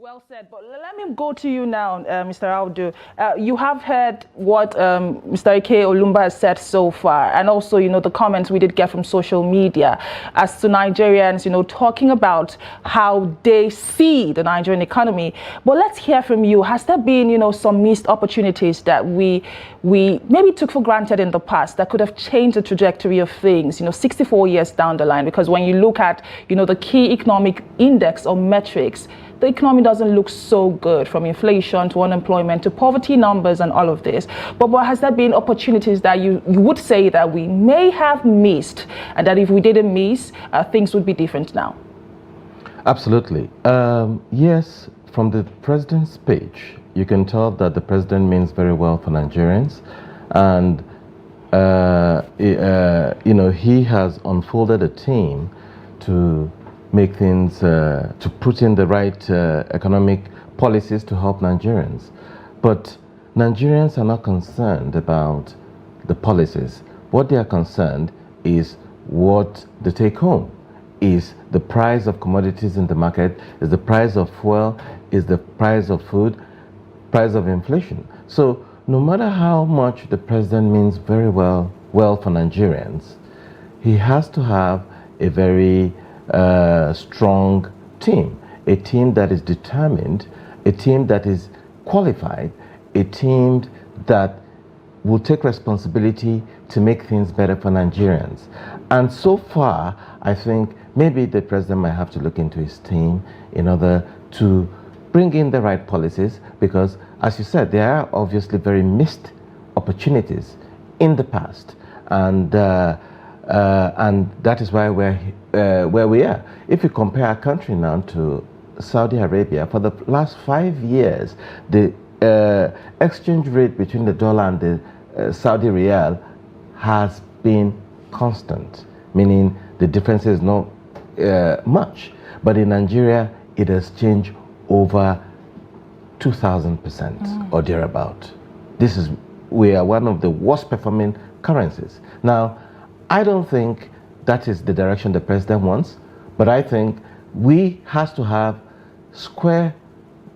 Well said, but let me go to you now, Mr. Audu. You have heard what Mr. Ike Olumba has said so far, and also, the comments we did get from social media as to Nigerians, talking about how they see the Nigerian economy. But let's hear from you. Has there been, some missed opportunities that we maybe took for granted in the past that could have changed the trajectory of things, 64 years down the line? Because when you look at, the key economic index or metrics, the economy doesn't look so good, from inflation to unemployment to poverty numbers and all of this. But has there been opportunities that you would say that we may have missed, and that if we didn't miss, things would be different now? Absolutely. Yes, from the president's speech, you can tell that the president means very well for Nigerians. And, he has unfolded a team to make things, to put in the right economic policies to help Nigerians. But Nigerians are not concerned about the policies. What they are concerned is what they take home, is the price of commodities in the market, is the price of fuel, is the price of food, price of inflation. So no matter how much the president means very well for Nigerians, he has to have a very strong team, a team that is determined, a team that is qualified, a team that will take responsibility to make things better for Nigerians. And so far, I think maybe the president might have to look into his team in order to bring in the right policies, because, as you said, there are obviously very missed opportunities in the past. And that is why we're where we are. If you compare our country now to Saudi Arabia, for the last 5 years, the exchange rate between the dollar and the Saudi Riyal has been constant, meaning the difference is not much. But in Nigeria, it has changed over 2,000% or thereabout. We are one of the worst performing currencies. Now, I don't think that is the direction the president wants, but I think we have to have square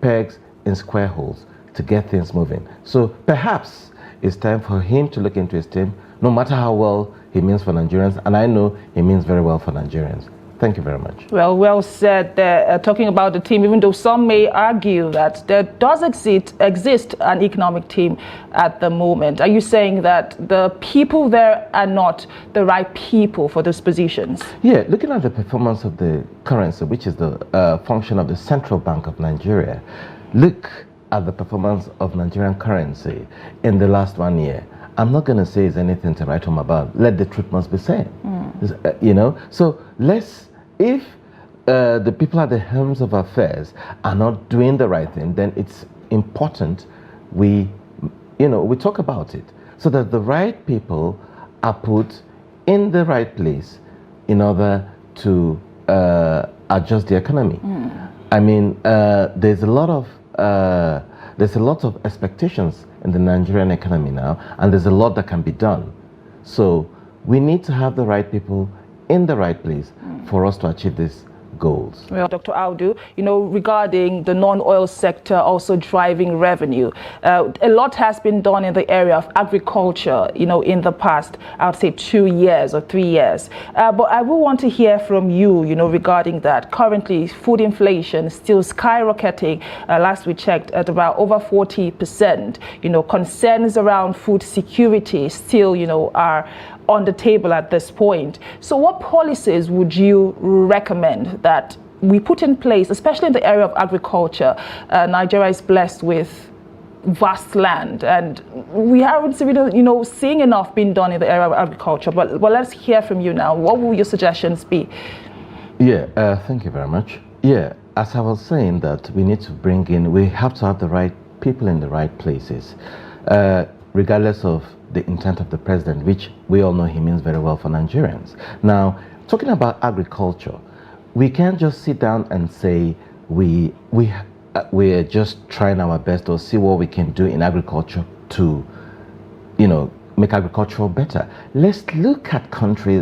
pegs in square holes to get things moving. So perhaps it's time for him to look into his team, no matter how well he means for Nigerians, and I know he means very well for Nigerians. Thank you very much. Well said. Talking about the team, even though some may argue that there does exist an economic team at the moment, are you saying that the people there are not the right people for those positions? Yeah, looking at the performance of the currency, which is the function of the Central Bank of Nigeria, look at the performance of Nigerian currency in the last 1 year. I'm not going to say it's anything to write home about. Let the truth must be said. So if the people at the helms of affairs are not doing the right thing, then it's important we talk about it, so that the right people are put in the right place in order to adjust the economy. I mean, there's a lot of expectations in the Nigerian economy now, and there's a lot that can be done. So we need to have the right people in the right place for us to achieve these goals. Well, Dr. Audu, regarding the non-oil sector also driving revenue, a lot has been done in the area of agriculture, in the past, I would say 2 years or 3 years. But I will want to hear from you, regarding that. Currently, food inflation is still skyrocketing. Last we checked, at about over 40%. Concerns around food security still, are on the table at this point. So what policies would you recommend that we put in place, especially in the area of agriculture? Nigeria is blessed with vast land, and we haven't seeing enough being done in the area of agriculture. But let's hear from you now. What will your suggestions be? Yeah, thank you very much. Yeah, as I was saying, that we have to have the right people in the right places, regardless of the intent of the president, which we all know he means very well for Nigerians. Now, talking about agriculture, we can't just sit down and say we are just trying our best or see what we can do in agriculture to, make agriculture better. Let's look at countries